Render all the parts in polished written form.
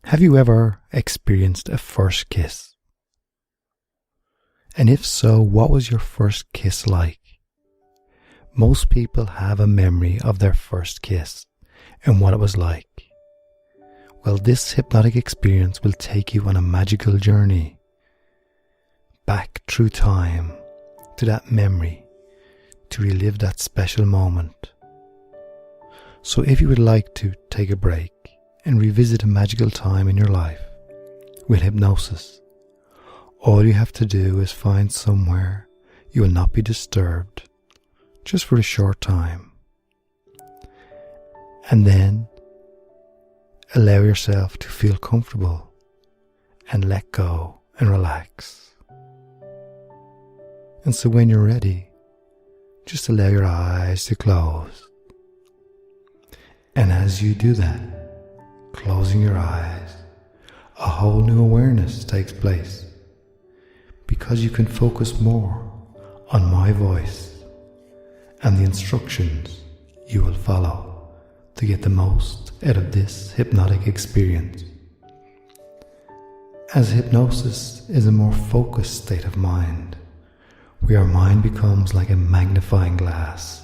Have you ever experienced a first kiss? And if so, what was your first kiss like? Most people have a memory of their first kiss and what it was like. Well, this hypnotic experience will take you on a magical journey back through time to that memory to relive that special moment. So if you would like to take a break and revisit a magical time in your life with hypnosis, all you have to do is find somewhere you will not be disturbed, just for a short time. And then allow yourself to feel comfortable and let go and relax. And so when you're ready, just allow your eyes to close. And as you do that, closing your eyes, a whole new awareness takes place, because you can focus more on my voice and the instructions you will follow to get the most out of this hypnotic experience. As hypnosis is a more focused state of mind, where your mind becomes like a magnifying glass.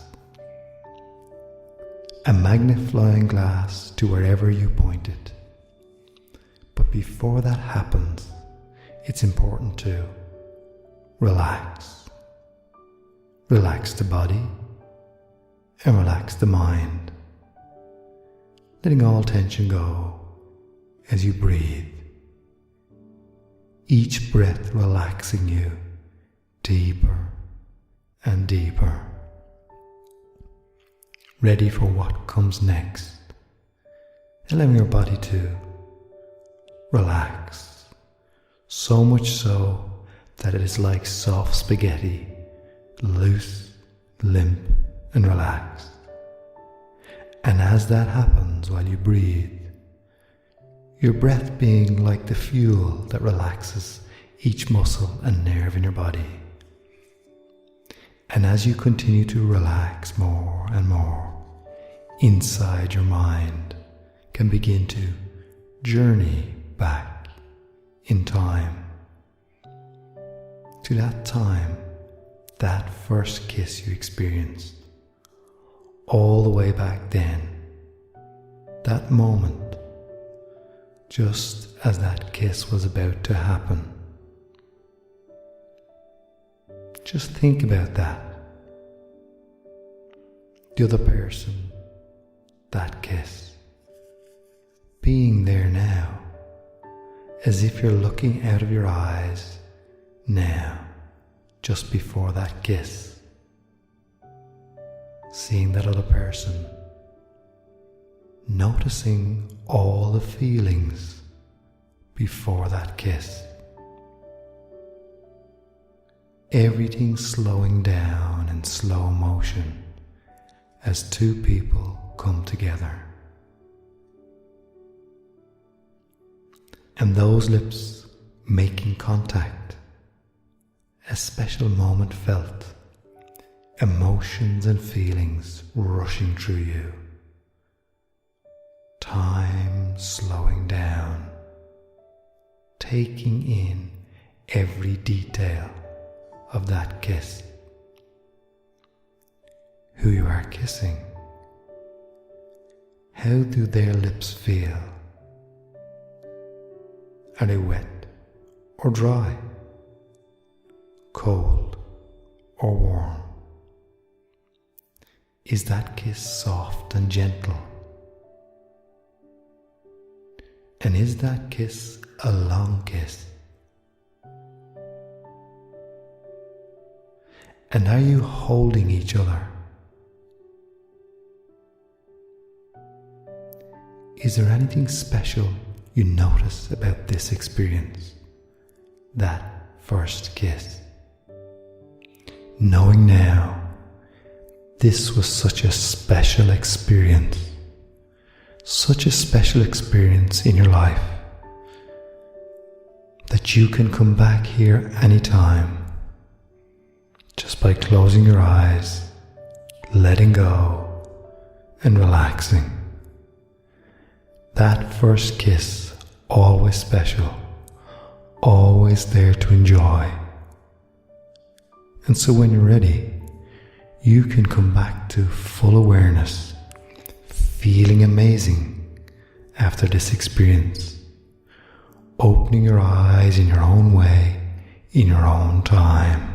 A magnifying glass to wherever you point it. But before that happens, it's important to relax. Relax the body and relax the mind, letting all tension go as you breathe. Each breath relaxing you deeper and deeper, ready for what comes next, allowing your body to relax, so much so that it is like soft spaghetti, loose, limp and relaxed. And as that happens while you breathe, your breath being like the fuel that relaxes each muscle and nerve in your body. And as you continue to relax more and more, inside your mind can begin to journey back in time to that time, that first kiss you experienced, all the way back then, that moment, just as that kiss was about to happen. Just think about that. The other person, that kiss, being there now, as if you're looking out of your eyes now, just before that kiss, seeing that other person, noticing all the feelings before that kiss. Everything slowing down in slow motion as two people come together. And those lips making contact, a special moment felt, emotions and feelings rushing through you, time slowing down, taking in every detail of that kiss. Who you are kissing. How do their lips feel? Are they wet or dry? Cold or warm? Is that kiss soft and gentle? And is that kiss a long kiss? And are you holding each other? Is there anything special you notice about this experience, that first kiss? Knowing now, this was such a special experience in your life, that you can come back here anytime, just by closing your eyes, letting go and relaxing. That first kiss always special, always there to enjoy. And so when you're ready, you can come back to full awareness, feeling amazing after this experience, opening your eyes in your own way, in your own time.